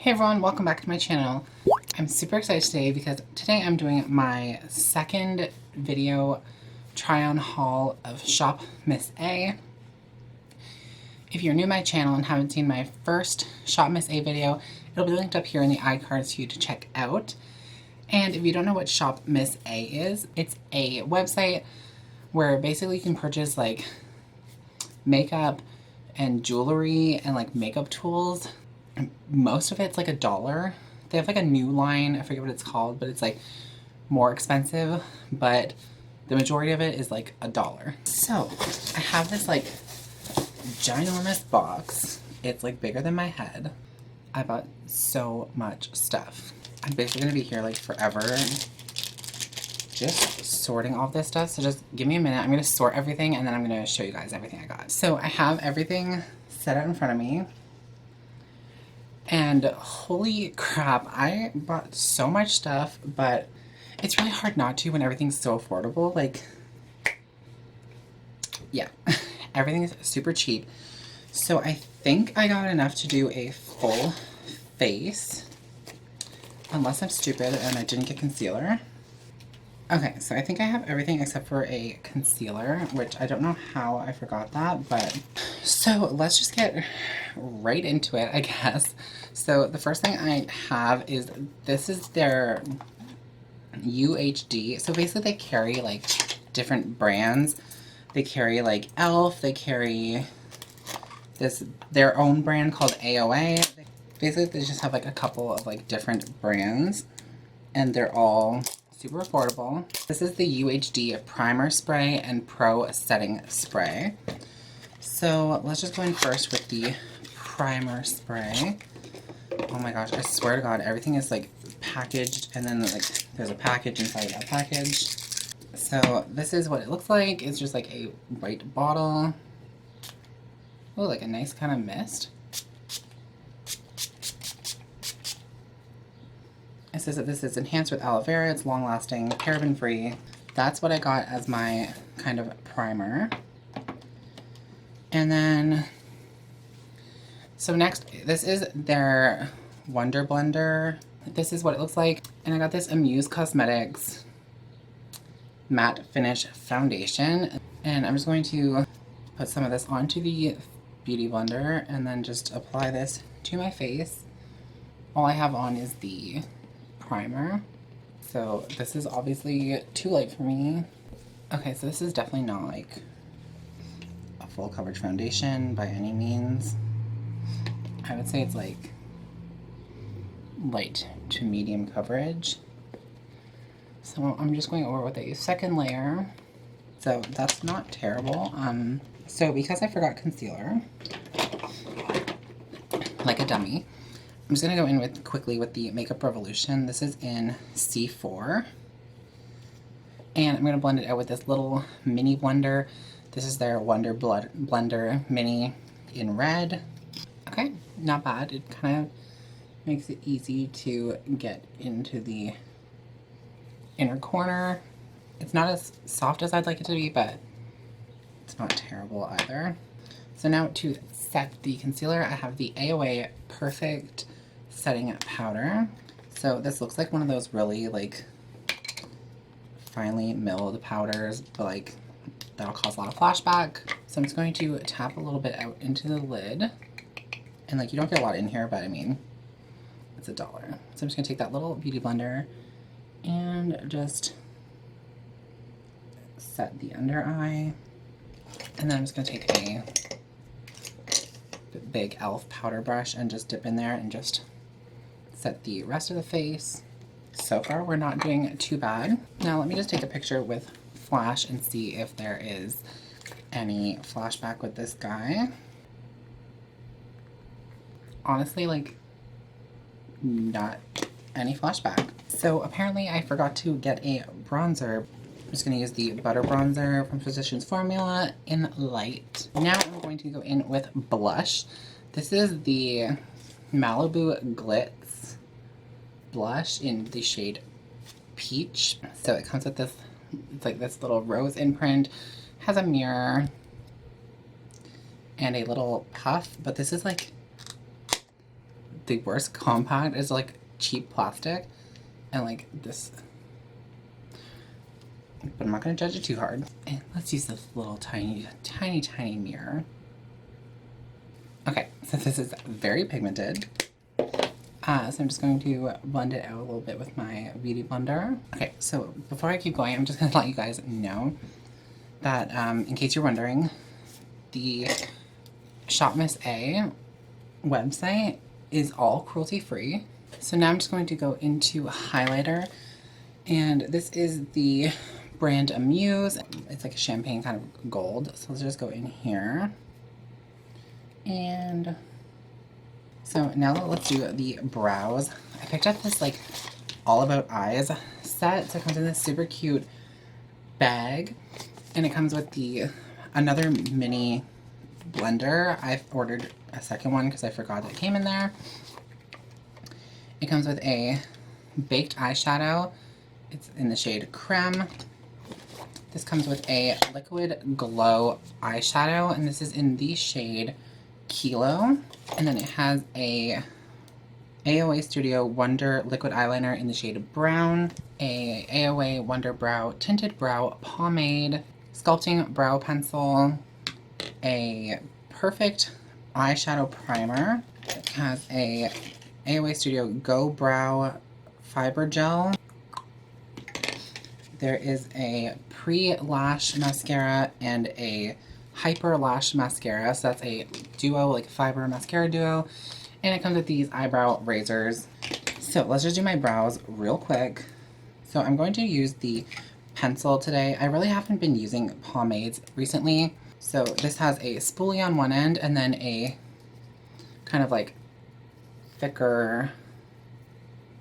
Hey everyone, welcome back to my channel. I'm super excited today because today I'm doing my second video try-on haul of Shop Miss A. If you're new to my channel and haven't seen my first Shop Miss A video, it'll be linked up here in the iCards for you to check out. And if you don't know what Shop Miss A is, it's a website where basically you can purchase like makeup and jewelry and like makeup tools. Most of it's like $1. They have like a new line, I forget what it's called, but it's like more expensive, but the majority of it is like $1. So I have this like ginormous box. It's like bigger than my head. I bought so much stuff. I'm basically gonna be here like forever just sorting all this stuff. So just give me a minute. I'm gonna sort everything and then I'm gonna show you guys everything I got. So I have everything set out in front of me. And holy crap, I bought so much stuff, but it's really hard not to when everything's so affordable. Like, yeah, everything is super cheap. So I think I got enough to do a full face, unless I'm stupid and I didn't get concealer. Okay, so I think I have everything except for a concealer, which I don't know how I forgot that, but so let's just get right into it, I guess. So the first thing I have is, this is their UHD. So basically they carry like different brands. They carry like e.l.f., they carry their own brand called AOA. Basically they just have like a couple of like different brands and they're all super affordable. This is the UHD Primer Spray and Pro Setting Spray. So let's just go in first with the primer spray. Oh my gosh, I swear to God, everything is like packaged and then like there's a package inside that package. So this is what it looks like. It's just like a white bottle. Oh, like a nice kind of mist. It says that this is enhanced with aloe vera, it's long lasting, paraben free. That's what I got as my kind of primer. And then, so next, this is their Wonder Blender. This is what it looks like. And I got this Amuse Cosmetics Matte Finish Foundation. And I'm just going to put some of this onto the Beauty Blender and then just apply this to my face. All I have on is the primer. So this is obviously too light for me. Okay, so this is definitely not like a full coverage foundation by any means. I would say it's like light to medium coverage. So I'm just going over with a second layer. So that's not terrible. So because I forgot concealer, like a dummy, I'm just gonna go in quickly with the Makeup Revolution. This is in C4. And I'm gonna blend it out with this little mini blender. This is their Wonder Blender Mini in red. Okay, not bad. It kind of makes it easy to get into the inner corner. It's not as soft as I'd like it to be, but it's not terrible either. So now to set the concealer, I have the AOA Perfect Setting Powder. So this looks like one of those really like finely milled powders, but like that'll cause a lot of flashback. So I'm just going to tap a little bit out into the lid. And like you don't get a lot in here, but I mean, it's $1. So I'm just gonna take that little beauty blender and just set the under eye. And then I'm just gonna take a big e.l.f. powder brush and just dip in there and just set the rest of the face. So far we're not doing too bad. Now let me just take a picture with flash and see if there is any flashback with this guy. Honestly, like, not any flashback. So apparently I forgot to get a bronzer. I'm just gonna use the Butter Bronzer from Physicians Formula in Light. Now I'm going to go in with blush. This is the Malibu Glitz blush in the shade Peach. So it comes with this, it's like this little rose imprint, has a mirror and a little puff, but this is like the worst compact is like cheap plastic, and like this, but I'm not going to judge it too hard. And let's use this little tiny mirror. Okay, so this is very pigmented. So I'm just going to blend it out a little bit with my beauty blender. Okay, so before I keep going, I'm just going to let you guys know that in case you're wondering, the Shop Miss A website is all cruelty free. So now I'm just going to go into highlighter, and this is the brand Amuse. It's like a champagne kind of gold. So let's just go in here. And so now let's do the brows. I picked up this like All About Eyes set. So it comes in this super cute bag, and it comes with the another mini blender. I've ordered a second one because I forgot that it came in there. It comes with a baked eyeshadow. It's in the shade Creme. This comes with a liquid glow eyeshadow, and this is in the shade Kilo. And then it has a AOA Studio Wonder liquid eyeliner in the shade Brown, a AOA Wonder Brow tinted brow pomade, sculpting brow pencil, a perfect eyeshadow primer. It has a AOA Studio Go Brow Fiber Gel. There is a pre-lash mascara and a hyper lash mascara. So that's a duo, like fiber mascara duo. And it comes with these eyebrow razors. So let's just do my brows real quick. So I'm going to use the pencil today. I really haven't been using pomades recently. So this has a spoolie on one end and then a kind of like thicker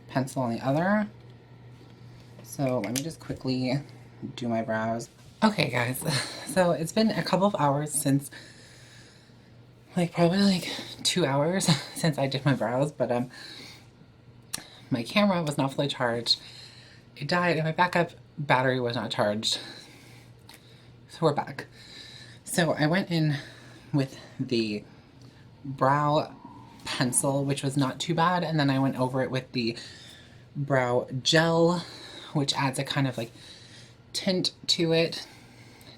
pencil on the other. So let me just quickly do my brows. Okay guys, so it's been a couple of hours since, like probably like 2 hours since I did my brows, but my camera was not fully charged. It died and my backup battery was not charged. So we're back. So I went in with the brow pencil, which was not too bad, and then I went over it with the brow gel, which adds a kind of like tint to it.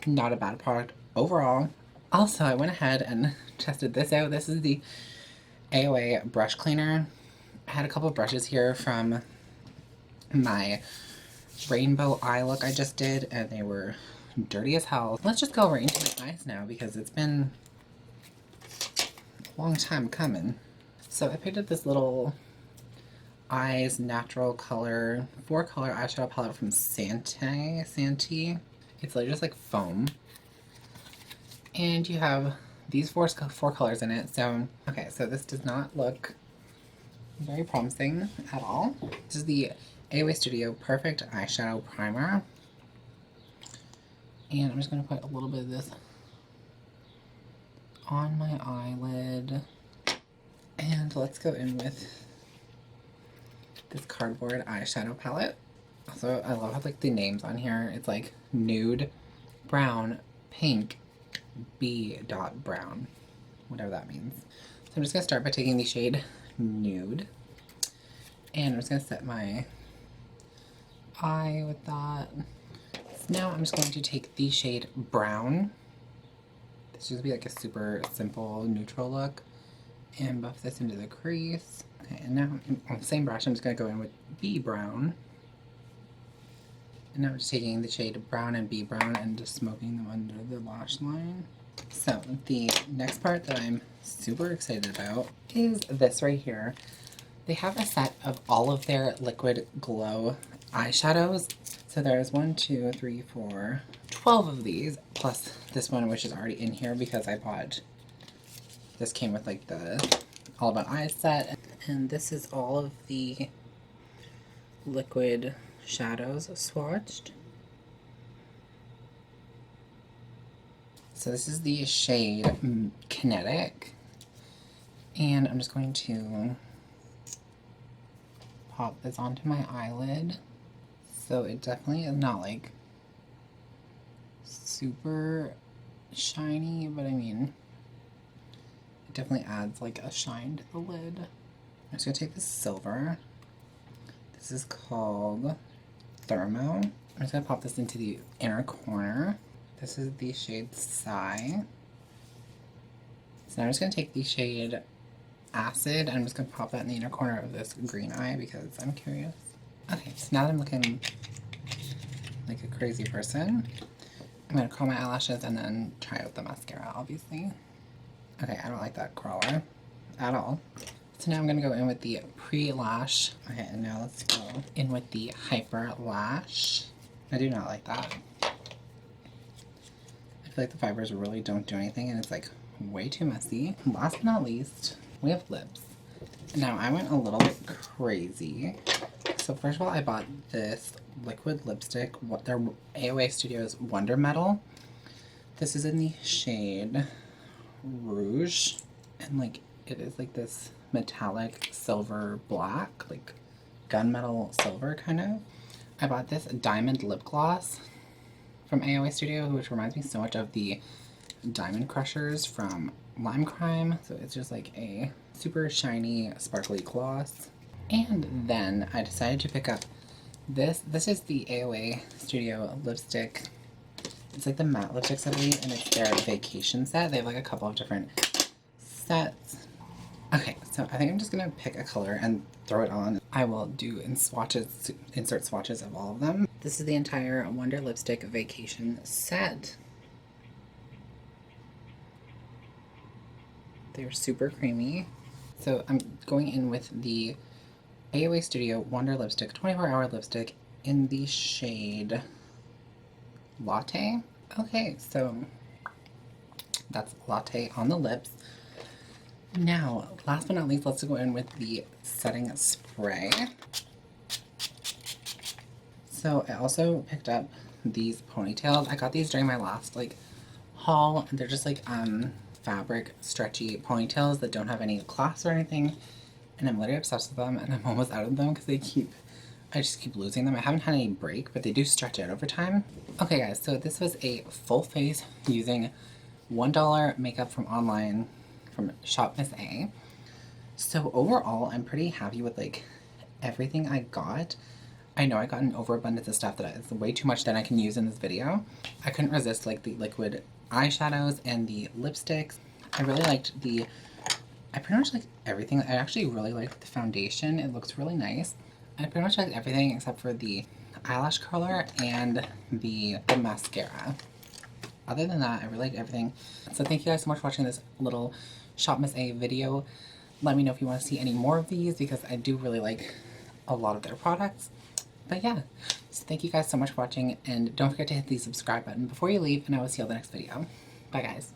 Not a bad product overall. Also, I went ahead and tested this out. This is the AOA brush cleaner. I had a couple of brushes here from my rainbow eye look I just did, and they were dirty as hell. Let's just go right into my eyes now because it's been a long time coming. So I picked up this little Eyes Natural Color 4-color eyeshadow palette from Santee. It's like just like foam. And you have these four colors in it. So, okay, so this does not look very promising at all. This is the AOA Studio Perfect Eyeshadow Primer. And I'm just going to put a little bit of this on my eyelid. And let's go in with this cardboard eyeshadow palette. Also, I love how like the names on here, it's like nude, brown, pink, B dot brown, whatever that means. So I'm just gonna start by taking the shade Nude, and I'm just gonna set my eye with that. So now I'm just going to take the shade Brown. This is gonna be like a super simple neutral look, and buff this into the crease. Okay, and now on the same brush, I'm just going to go in with B Brown. And now I'm just taking the shade Brown and B Brown and just smoking them under the lash line. So the next part that I'm super excited about is this right here. They have a set of all of their liquid glow eyeshadows. So there's 1, 2, 3, 4, 12 of these, plus this one which is already in here because I bought, this came with like the All About Eyes set. And this is all of the liquid shadows swatched. So this is the shade Kinetic. And I'm just going to pop this onto my eyelid. So it definitely is not like super shiny, but I mean, it definitely adds like a shine to the lid. I'm just gonna take this silver. This is called Thermo. I'm just gonna pop this into the inner corner. This is the shade Sigh. So now I'm just gonna take the shade Acid and I'm just gonna pop that in the inner corner of this green eye because I'm curious. Okay, so now that I'm looking like a crazy person, I'm gonna curl my eyelashes and then try out the mascara, obviously. Okay, I don't like that curler at all. So now I'm gonna go in with the pre-lash. Okay, and now let's go in with the hyper lash. I do not like that. I feel like the fibers really don't do anything and it's like way too messy. Last but not least, we have lips. Now I went a little bit crazy. So first of all, I bought this liquid lipstick, their AOA Studios Wonder Metal. This is in the shade Rouge, and like it is like this metallic silver black, like gunmetal silver kind of. I bought this diamond lip gloss from AOA Studio, which reminds me so much of the Diamond Crushers from Lime Crime. So it's just like a super shiny, sparkly gloss. And then I decided to pick up this. This is the AOA Studio lipstick. It's like the matte lipsticks, I believe, and it's their vacation set. They have like a couple of different sets. Okay, so I think I'm just gonna pick a color and throw it on. I will do insert swatches of all of them. This is the entire Wonder Lipstick Vacation set. They're super creamy. So I'm going in with the AOA Studio Wonder Lipstick 24-hour lipstick in the shade Latte. Okay, so that's Latte on the lips. Now, last but not least, let's go in with the setting spray. So I also picked up these ponytails. I got these during my last like haul. They're just like fabric stretchy ponytails that don't have any clasps or anything. And I'm literally obsessed with them and I'm almost out of them because I just keep losing them. I haven't had any break, but they do stretch out over time. Okay guys, so this was a full face using $1 makeup from online from Shop Miss A. So overall, I'm pretty happy with like everything I got. I know I got an overabundance of stuff that is way too much that I can use in this video. I couldn't resist like the liquid eyeshadows and the lipsticks. I really liked I pretty much liked everything. I actually really liked the foundation. It looks really nice. I pretty much liked everything except for the eyelash curler and the mascara. Other than that, I really liked everything. So thank you guys so much for watching this little Shop Miss A video. Let me know if you want to see any more of these because I do really like a lot of their products. But yeah, so thank you guys so much for watching and don't forget to hit the subscribe button before you leave and I will see you on the next video. Bye guys.